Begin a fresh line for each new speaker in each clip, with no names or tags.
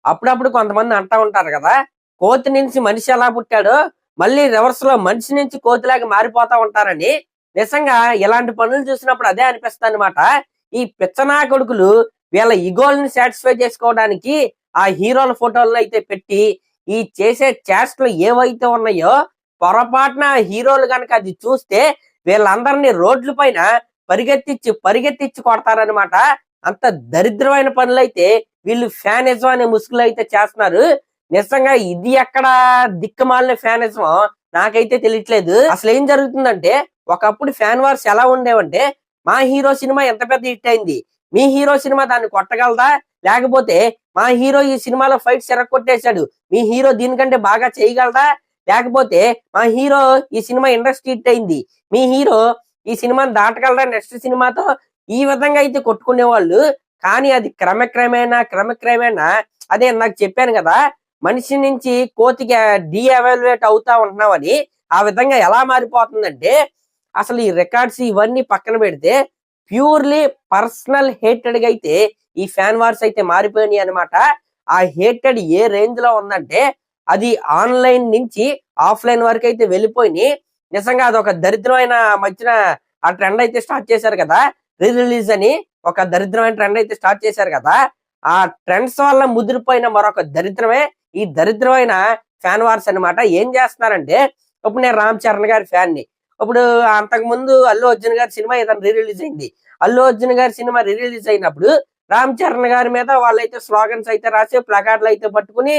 అప్పుడప్పుడు కొంతమంది అంటా ఉంటారు కదా, కోతి నుంచి మనిషి ఎలా పుట్టాడో మళ్ళీ రివర్స్ లో మనిషి నుంచి కోతిలాగా మారిపోతా ఉంటారని. నిజంగా ఇలాంటి పనులు చూసినప్పుడు అదే అనిపిస్తుంది అనమాట. ఈ పిచ్చనా కొడుకులు వీళ్ళ ఇగోల్ని సాటిస్ఫై చేసుకోవడానికి ఆ హీరోల ఫోటోలను అయితే పెట్టి ఈ చేసే చేష్టలు ఏవైతే ఉన్నాయో, పొరపాటున హీరోలు గనక అది చూస్తే వీళ్ళందరినీ రోడ్ల పైన పరిగెత్తిచ్చి పరిగెత్తిచ్చి కొడతారనమాట. అంత దరిద్రమైన పనులైతే వీళ్ళు ఫ్యానిజం అనే ముసుగులు అయితే చేస్తున్నారు. నిజంగా ఇది ఎక్కడ దిక్కుమాలిన ఫ్యానిజం నాకైతే తెలియట్లేదు. అసలు ఏం జరుగుతుందంటే, ఒకప్పుడు ఫ్యాన్ వార్స్ ఎలా ఉండేవంటే, మా హీరో సినిమా ఎంత పెద్ద హిట్ అయింది, మీ హీరో సినిమా దాన్ని కొట్టగలదా, లేకపోతే మా హీరో ఈ సినిమాలో ఫైట్స్ ఎరగొట్టేశాడు, మీ హీరో దీనికంటే బాగా చేయగలదా, లేకపోతే మా హీరో ఈ సినిమా ఇండస్ట్రీ హిట్ అయింది, మీ హీరో ఈ సినిమాని దాటగలరా నెక్స్ట్ సినిమాతో, ఈ విధంగా అయితే కొట్టుకునేవాళ్ళు. కానీ అది క్రమక్రమేణా అదే నాకు చెప్పాను కదా, మనిషి నుంచి కోతికి డీఎవాల్యుయేట్ అవుతా ఉంటున్నామని. ఆ విధంగా ఎలా మారిపోతుందంటే, అసలు ఈ రికార్డ్స్ ఇవన్నీ పక్కన పెడితే ప్యూర్లీ పర్సనల్ హేటెడ్ గా అయితే ఈ ఫ్యాన్ వార్స్ అయితే మారిపోయినాయి అనమాట. ఆ హేటెడ్ ఏ రేంజ్ లో ఉందంటే, అది ఆన్లైన్ నుంచి ఆఫ్లైన్ వరకు అయితే వెళ్ళిపోయి నిజంగా అదొక దరిద్రమైన మధ్యన ఆ ట్రెండ్ అయితే స్టార్ట్ చేశారు కదా, రీ రిలీజ్ అని ఒక దరిద్రమైన ట్రెండ్ అయితే స్టార్ట్ చేశారు కదా. ఆ ట్రెండ్స్ వల్ల ముదిరిపోయిన మరొక దరిద్రమే ఈ దరిద్రమైన ఫ్యాన్ వార్స్ అనమాట. ఏం చేస్తున్నారంటే, ఇప్పుడు నేను రామ్ చరణ్ గారి ఫ్యాన్ ని. ఇప్పుడు అంతకు ముందు అల్లు అర్జున్ గారి సినిమా ఏదైనా రీ రిలీజ్ అయింది, అల్లు అర్జున్ గారి సినిమా రీ రిలీజ్ అయినప్పుడు రామ్ చరణ్ గారి మీద వాళ్ళైతే స్లోగన్స్ అయితే రాసి ప్లకార్డులు అయితే పట్టుకుని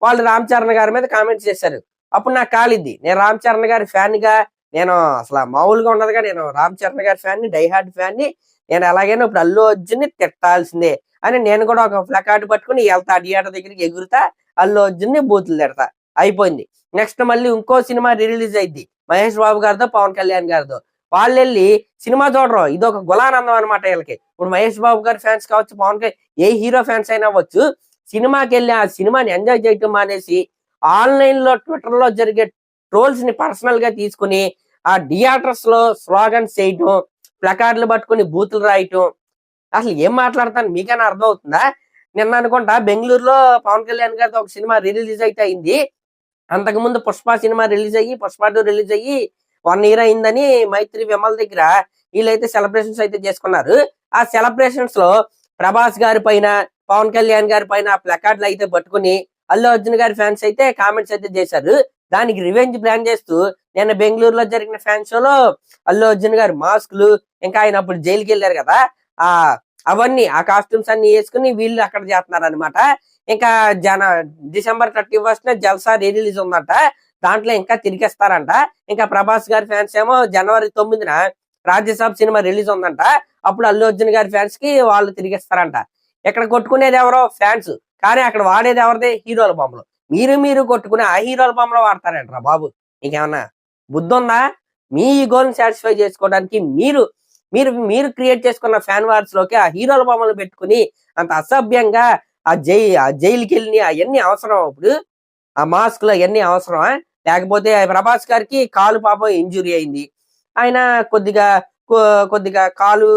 వాళ్ళు రామ్ చరణ్ గారి మీద కామెంట్స్ చేశారు. అప్పుడు నాకు కాలిద్ది, నేను రామ్ చరణ్ గారి ఫ్యాన్ గా, నేను అసలు మామూలుగా ఉండదుగా, నేను రామ్ చరణ్ గారి ఫ్యాన్ ని, డైహార్డ్ ఫ్యాన్ ని, నేను ఎలాగైనా ఇప్పుడు అల్లు అర్జున్ ని తిట్టాల్సిందే అని నేను కూడా ఒక ప్లకార్డు పట్టుకుని వెళ్తా, థియేటర్ దగ్గరికి ఎగురుతా, అల్లు అర్జున్ ని బూతులు తిడతా, అయిపోయింది. నెక్స్ట్ మళ్ళీ ఇంకో సినిమా రిలీజ్ అయింది మహేష్ బాబు గారితో పవన్ కళ్యాణ్ గారితో, వాళ్ళు వెళ్ళి సినిమా చూడరు, ఇది ఒక గులానందం అనమాట వీళ్ళకి. ఇప్పుడు మహేష్ బాబు గారి ఫ్యాన్స్ కావచ్చు, పవన్ కళ్యాణ్ ఏ హీరో ఫ్యాన్స్ అయినా అవ్వచ్చు, సినిమాకి వెళ్ళి ఆ సినిమాని ఎంజాయ్ చేయటం మానేసి ఆన్లైన్ లో ట్విట్టర్ లో జరిగే ట్రోల్స్ ని పర్సనల్ గా తీసుకుని ఆ థియేటర్స్ లో స్లోగన్స్ చేయటం, ప్లకార్డులు పట్టుకుని బూతులు రాయటం. అసలు ఏం మాట్లాడతాను మీకైనా అర్థం అవుతుందా? నిన్న అనుకుంటా బెంగళూరులో పవన్ కళ్యాణ్ గారితో ఒక సినిమా రిలీజ్ అయితే అయింది. అంతకుముందు పుష్ప సినిమా రిలీజ్ అయ్యి, పుష్ప 2 రిలీజ్ అయ్యి 1 ఇయర్ అయిందని మైత్రి విమల్ దగ్గర వీళ్ళైతే సెలబ్రేషన్స్ అయితే చేసుకున్నారు. ఆ సెలబ్రేషన్స్ లో ప్రభాస్ గారి పైన, పవన్ కళ్యాణ్ గారి పైన ప్లకార్డులు అయితే పట్టుకుని అల్లు అర్జున్ గారి ఫ్యాన్స్ అయితే కామెంట్స్ అయితే చేశారు. దానికి రివెంజ్ ప్లాన్ చేస్తూ నిన్న బెంగళూరులో జరిగిన ఫ్యాన్ షోలో అల్లు అర్జున్ గారి మాస్కులు, ఇంకా ఆయన అప్పుడు జైలుకి వెళ్ళారు కదా, ఆ అవన్నీ ఆ కాస్ట్యూమ్స్ అన్ని వేసుకుని వీళ్ళు అక్కడ చేస్తున్నారు అనమాట. ఇంకా డిసెంబర్ 31 జల్సా రిలీజ్ ఉందంట, దాంట్లో ఇంకా తిరిగేస్తారంట. ఇంకా ప్రభాస్ గారి ఫ్యాన్స్ ఏమో జనవరి 9న రాజ్యసభ సినిమా రిలీజ్ ఉందంట, అప్పుడు అల్లు అర్జున్ గారి ఫ్యాన్స్ కి వాళ్ళు తిరిగేస్తారంట. ఇక్కడ కొట్టుకునేది ఎవరో ఫ్యాన్స్, కానీ అక్కడ వాడేది ఎవరిది, హీరోల బొమ్మలు. మీరు కొట్టుకునే ఆ హీరోల బొమ్మలు వాడతారంటరా బాబు, నీకేమన్నా బుద్ధి ఉందా? మీ ఈగోని సాటిస్ఫై చేసుకోవడానికి మీరు మీరు మీరు క్రియేట్ చేసుకున్న ఫ్యాన్ వార్స్ లోకి ఆ హీరోల బొమ్మలు పెట్టుకుని అంత అసభ్యంగా ఆ జైలుకి వెళ్ళి అవన్నీ అవసరం? ఇప్పుడు ఆ మాస్క్లు అవన్నీ అవసరమా? లేకపోతే ప్రభాస్ గారికి కాలు పాపం ఇంజురీ అయింది, ఆయన కొద్దిగా కాలు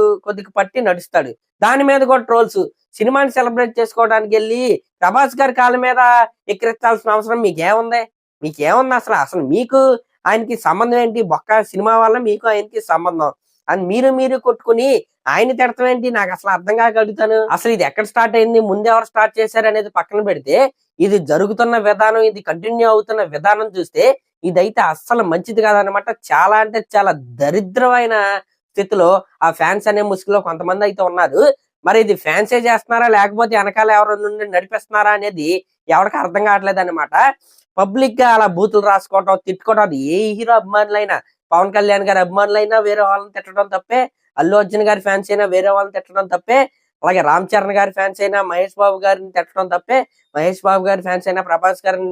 పట్టి నడుస్తాడు, దాని మీద కూడా ట్రోల్స్. సినిమాని సెలబ్రేట్ చేసుకోవడానికి వెళ్ళి ప్రభాస్ గారి కాళ్ళ మీద ఎక్కిరించాల్సిన అవసరం మీకేముంది అసలు మీకు ఆయనకి సంబంధం ఏంటి? బొక్క సినిమా వల్ల మీకు ఆయనకి సంబంధం అని మీరు కొట్టుకుని ఆయన తిడతాం ఏంటి? నాకు అసలు అర్థం కాక అడుగుతాను. అసలు ఇది ఎక్కడ స్టార్ట్ అయింది, ముందు ఎవరు స్టార్ట్ చేశారు అనేది పక్కన పెడితే, ఇది జరుగుతున్న విధానం, ఇది కంటిన్యూ అవుతున్న విధానం చూస్తే ఇదైతే అస్సలు మంచిది కాదనమాట. చాలా అంటే చాలా దరిద్రమైన స్థితిలో ఆ ఫ్యాన్స్ అనే ముసుగులో కొంతమంది అయితే ఉన్నారు. మరి ఇది ఫ్యాన్సే చేస్తున్నారా, లేకపోతే వెనకాల ఎవరో నుండి నడిపిస్తున్నారా అనేది ఎవరికి అర్థం కావట్లేదు అనమాట. పబ్లిక్ గా అలా బూతులు రాసుకోవటం, తిట్టుకోవడం, అది ఏ హీరో అభిమానులైనా, పవన్ కళ్యాణ్ గారి అభిమానులైనా వేరే వాళ్ళని తిట్టడం తప్పే, అల్లు అర్జున్ గారి ఫ్యాన్స్ అయినా వేరే వాళ్ళని తిట్టడం తప్పే, అలాగే రామ్ చరణ్ గారి ఫ్యాన్స్ అయినా మహేష్ బాబు గారిని తిట్టడం తప్పే, మహేష్ బాబు గారి ఫ్యాన్స్ అయినా ప్రభాస్ గారిని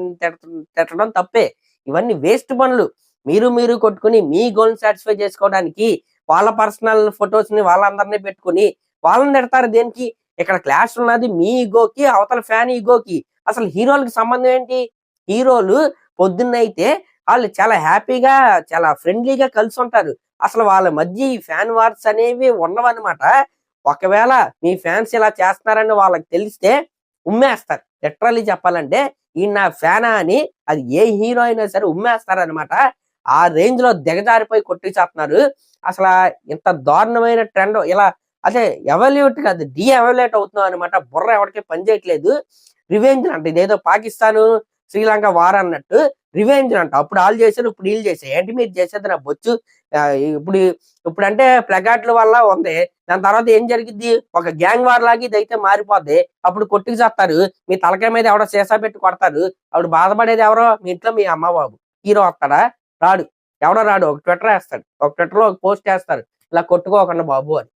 తిట్టడం తప్పే. ఇవన్నీ వేస్ట్ పనులు. మీరు కొట్టుకుని మీ గోల్ని సాటిస్ఫై చేసుకోవడానికి వాళ్ళ పర్సనల్ ఫొటోస్ ని వాళ్ళందరినీ పెట్టుకుని వాళ్ళని తిడతారు దేనికి? ఇక్కడ క్లాష్ ఉన్నది మీ ఈగోకి, అవతల ఫ్యాన్ ఈగోకి. అసలు హీరోలకి సంబంధం ఏంటి? హీరోలు పొద్దున్నైతే వాళ్ళు చాలా హ్యాపీగా, చాలా ఫ్రెండ్లీగా కలిసి ఉంటారు. అసలు వాళ్ళ మధ్య ఈ ఫ్యాన్ వార్స్ అనేవి ఉండవన్నమాట. ఒకవేళ మీ ఫ్యాన్స్ ఇలా చేస్తున్నారని వాళ్ళకి తెలిస్తే ఉమ్మేస్తారు. లిటరల్లీ చెప్పాలంటే ఈయన నా ఫ్యానా అని అది ఏ హీరో అయినా సరే ఉమ్మేస్తారనమాట. ఆ రేంజ్ లో దిగజారిపోయి కొట్టిచేస్తున్నారు. అసల ఇంత దారుణమైన ట్రెండ్ ఇలా అదే ఎవల్యూట్ కాదు, డీ ఎవల్యూట్ అవుతున్నాం అనమాట. బుర్ర ఎవరికీ పని చేయట్లేదు. రివెంజ్ అంట, ఇదేదో పాకిస్తాన్ శ్రీలంక వార్ అన్నట్టు రివెంజ్ అంట. అప్పుడు వాళ్ళు చేశారు, ఇప్పుడు వీళ్ళు చేశారు. ఏంటి మీరు చేసేది నా బొచ్చు? ఇప్పుడు ఇప్పుడంటే ప్లగార్డ్ల వల్ల ఉంది. దాని తర్వాత ఏం జరిగిద్ది? ఒక గ్యాంగ్ వార్ లాగా ఇదైతే మారిపోద్ది. అప్పుడు కొట్టుకు చేస్తారు, మీ తలకాయ మీద ఎవడో సీసా పెట్టి కొడతారు. అప్పుడు బాధపడేది ఎవరో? మీ ఇంట్లో మీ అమ్మ బాబు. హీరో వస్తాడా? రాడు. ఎవడో రాడు. ఒక ట్విట్టర్ వేస్తాడు, ఒక ట్విట్టర్ లో ఒక పోస్ట్ వేస్తారు, ఇలా కొట్టుకోకుండా బాబు అని.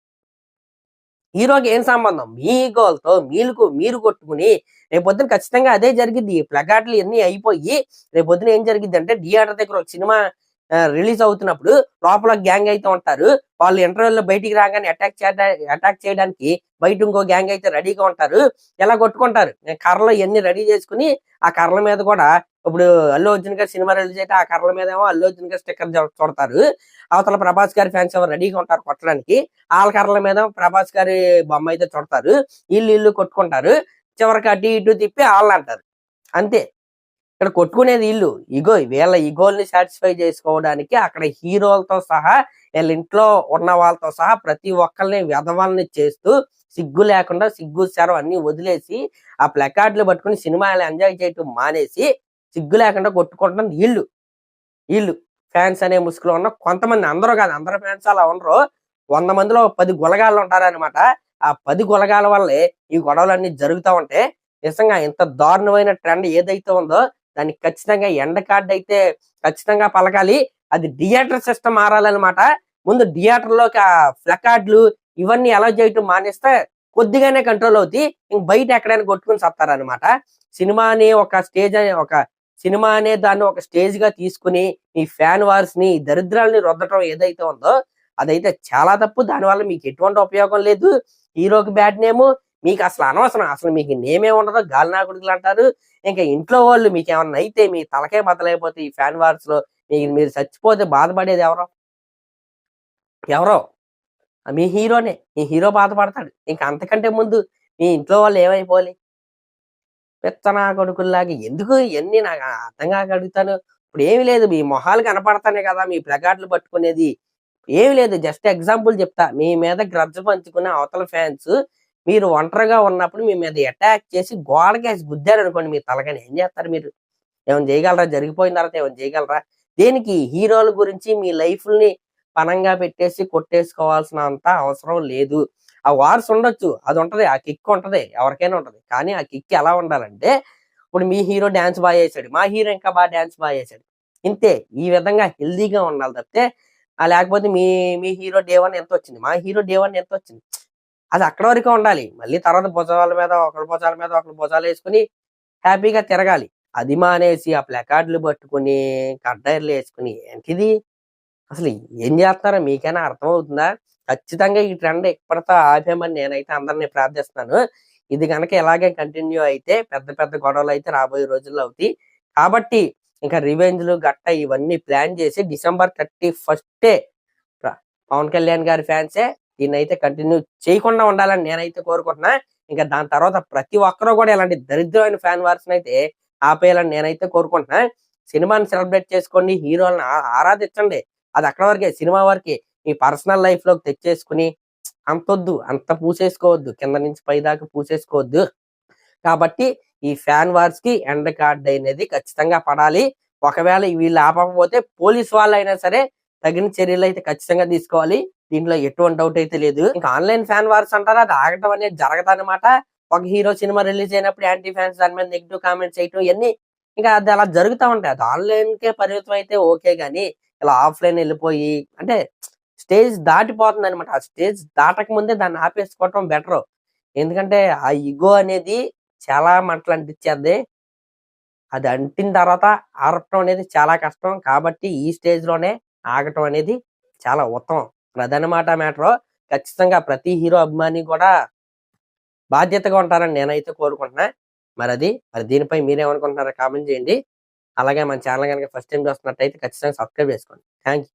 హీరోకి ఏం సంబంధం? మీ ఈగోలతో మీరు కొట్టుకుని రేపొద్దున ఖచ్చితంగా అదే జరిగిద్ది. ఈ ప్లగార్డ్లు ఇవన్నీ అయిపోయి రేపొద్దున ఏం జరిగిద్ది అంటే థియేటర్ దగ్గర ఒక సినిమా రిలీజ్ అవుతున్నప్పుడు లోపల గ్యాంగ్ అయితే ఉంటారు. వాళ్ళు ఇంటర్వెల్ బయటికి రాగానే అటాక్ చేయడానికి బయట ఇంకో గ్యాంగ్ అయితే రెడీగా ఉంటారు. ఎలా కొట్టుకుంటారు? కర్రలు ఇవన్నీ రెడీ చేసుకుని ఆ కర్రల మీద కూడా ఇప్పుడు అల్లు అర్జున్ గారి సినిమా రిలీజ్ అయితే ఆ కర్రల మీద ఏమో అల్లు అర్జున్ గారి స్టిక్కర్ చూడతారు. అవతల ప్రభాస్ గారి ఫ్యాన్స్ ఎవరు రెడీగా ఉంటారు కొట్టడానికి. వాళ్ళ కర్రల మీద ప్రభాస్ గారి బొమ్మ అయితే చూడతారు. వీళ్ళు కొట్టుకుంటారు. చివరికి అటు ఇటు తిప్పి వాళ్ళు అంటారు. అంతే. ఇక్కడ కొట్టుకునేది వీళ్ళు వీళ్ళ ఈగోల్ని సాటిస్ఫై చేసుకోవడానికి అక్కడ హీరోలతో సహా వీళ్ళ ఇంట్లో ఉన్న వాళ్ళతో సహా ప్రతి ఒక్కరిని వెధవాలని చేస్తూ సిగ్గు లేకుండా సిగ్గు శరం అన్ని వదిలేసి ఆ ప్లకార్డులు పట్టుకుని సినిమాలు ఎంజాయ్ చేయటం మానేసి సిగ్గు లేకుండా కొట్టుకుంటున్నది వీళ్ళు ఫ్యాన్స్ అనే ముసుగులో ఉన్న కొంతమంది. అందరూ కాదు, అందరు ఫ్యాన్స్ అలా ఉండరు. 100 మందిలో 10 గులగాళ్ళు ఉంటారనమాట. ఆ 10 గులగాల వల్లే ఈ గొడవలన్నీ జరుగుతూ ఉంటే నిజంగా ఇంత దారుణమైన ట్రెండ్ ఏదైతే ఉందో దానికి ఖచ్చితంగా ఎండ కార్డ్ అయితే ఖచ్చితంగా పలకాలి. అది థియేటర్ సిస్టమ్ మారాలన్నమాట. ముందు థియేటర్లోకి ఆ ప్లకార్డులు ఇవన్నీ అలౌ చేయటం మానేస్తే కొద్దిగానే కంట్రోల్ అవుతాయి. ఇంక బయట ఎక్కడైనా కొట్టుకుని సత్తారనమాట. సినిమా అనే దాన్ని ఒక స్టేజ్ గా తీసుకుని ఈ ఫ్యాన్ వార్స్ ని దరిద్రాలని రుద్దటం ఏదైతే ఉందో అదైతే చాలా తప్పు. దానివల్ల మీకు ఎటువంటి ఉపయోగం లేదు. హీరోకి బ్యాడ్ నేము, మీకు అసలు అనవసరం. అసలు మీకు నేమే ఉండదు, గాలినాకుడుకులు అంటారు. ఇంకా ఇంట్లో వాళ్ళు మీకు ఏమన్నా అయితే మీ తలకే బద్దలైపోతే ఈ ఫ్యాన్ వార్స్ లో మీరు చచ్చిపోతే బాధపడేది ఎవరో మీ హీరోనే. మీ హీరో బాధపడతాడు. ఇంకా అంతకంటే ముందు మీ ఇంట్లో వాళ్ళు ఏమైపోవాలి? పెత్తనా కొడుకుల్లాగా ఎందుకు ఇవన్నీ నాకు అర్థం కాక అడుగుతాను. ఇప్పుడు ఏమి లేదు, మీ మొహాలు కనపడతానే కదా మీ ప్లకార్డులు పట్టుకునేది. ఏమి లేదు, జస్ట్ ఎగ్జాంపుల్ చెప్తా. మీ మీద గ్రజ్జ పంచుకునే అవతల ఫ్యాన్స్ మీరు ఒంటరిగా ఉన్నప్పుడు మీ మీద అటాక్ చేసి గోడకేసి గుద్దారు అనుకోండి, మీ తలకాయని ఏం చేస్తారు మీరు? ఏమైనా చేయగలరా? జరిగిపోయిన తర్వాత ఏమైనా చేయగలరా? దేనికి? హీరోల గురించి మీ లైఫ్ని పనంగా పెట్టేసి కొట్టేసుకోవాల్సిన అంత అవసరం లేదు. ఆ వార్స్ ఉండొచ్చు, అది ఉంటది, ఆ కిక్ ఉంటది, ఎవరికైనా ఉంటది. కానీ ఆ కిక్ ఎలా ఉండాలంటే ఇప్పుడు మీ హీరో డాన్స్ బాగా చేశాడు, మా హీరో ఇంకా బాగా డాన్స్ బాగా చేశాడు, ఇంతే. ఈ విధంగా హెల్దీగా ఉండాలి తప్పితే లేకపోతే మీ హీరో డే 1 ఎంత వచ్చింది, మా హీరో డే 1 ఎంత వచ్చింది, అది అక్కడ వరకే ఉండాలి. మళ్ళీ తర్వాత భుజాల మీద ఒకరి భుజాలు వేసుకుని హ్యాపీగా తిరగాలి. అది మానేసి ఆ ప్లకార్డులు పట్టుకుని కడ్డాయిర్లు వేసుకుని ఏంటిది? అసలు ఏం చేస్తున్నారో మీకైనా అర్థమవుతుందా? ఖచ్చితంగా ఈ ట్రెండ్ ఎప్పటితో ఆపేమని నేనైతే అందరినీ ప్రార్థిస్తున్నాను. ఇది కనుక ఇలాగే కంటిన్యూ అయితే పెద్ద పెద్ద గొడవలు అయితే రాబోయే రోజుల్లో అవుతాయి. కాబట్టి ఇంకా రివెంజ్లు గట్ట ఇవన్నీ ప్లాన్ చేసి December 31 పవన్ కళ్యాణ్ గారి ఫ్యాన్సే దీన్నైతే కంటిన్యూ చేయకుండా ఉండాలని నేనైతే కోరుకుంటున్నా. ఇంకా దాని తర్వాత ప్రతి ఒక్కరూ కూడా ఇలాంటి దరిద్రమైన ఫ్యాన్ వార్స్ అయితే ఆపేయాలని నేనైతే కోరుకుంటున్నా. సినిమాని సెలబ్రేట్ చేసుకోండి, హీరోలను ఆరాధించండి, అది అక్కడ వరకే, సినిమా వరకే. మీ పర్సనల్ లైఫ్ లోకి తెచ్చేసుకుని అంతొద్దు, అంత పూసేసుకోవద్దు, కింద నుంచి పై దాకా పూసేసుకోవద్దు. కాబట్టి ఈ ఫ్యాన్ వార్స్ కి ఎండ్ కార్డ్ అనేది ఖచ్చితంగా పడాలి. ఒకవేళ వీళ్ళు ఆపకపోతే పోలీస్ వాళ్ళు అయినా సరే తగిన చర్యలు అయితే ఖచ్చితంగా తీసుకోవాలి. దీంట్లో ఎటువంటి డౌట్ అయితే లేదు. ఇంకా ఆన్లైన్ ఫ్యాన్ వార్స్ అంటారా, అది ఆగటం అనేది జరగదన్నమాట. ఒక హీరో సినిమా రిలీజ్ అయినప్పుడు యాంటీ ఫ్యాన్స్ దాని మీద నెగిటివ్ కామెంట్స్ చేయటం ఇవన్నీ ఇంకా అది అలా జరుగుతూ ఉంటాయి. అది ఆన్లైన్ కే పరిమితం అయితే ఓకే, గానీ ఇలా ఆఫ్లైన్ వెళ్ళిపోయి అంటే స్టేజ్ దాటిపోతుంది అనమాట. ఆ స్టేజ్ దాటక ముందే దాన్ని ఆపేసుకోవటం బెటర్. ఎందుకంటే ఆ ఇగో అనేది చాలా మంటలు అంటించేది. అది అంటిన తర్వాత ఆర్పటం అనేది చాలా కష్టం. కాబట్టి ఈ స్టేజ్ లోనే ఆగటం అనేది చాలా ఉత్తమం. అదనమాట మ్యాటర్. ఖచ్చితంగా ప్రతి హీరో అభిమాని కూడా బాధ్యతగా ఉంటారని నేనైతే కోరుకుంటున్నా. మరి దీనిపై మీరేమనుకుంటున్నారో కామెంట్ చేయండి. అలాగే మన ఛానల్ కనుక ఫస్ట్ టైం చూస్తున్నట్టయితే ఖచ్చితంగా సబ్స్క్రైబ్ చేసుకోండి. Thank you.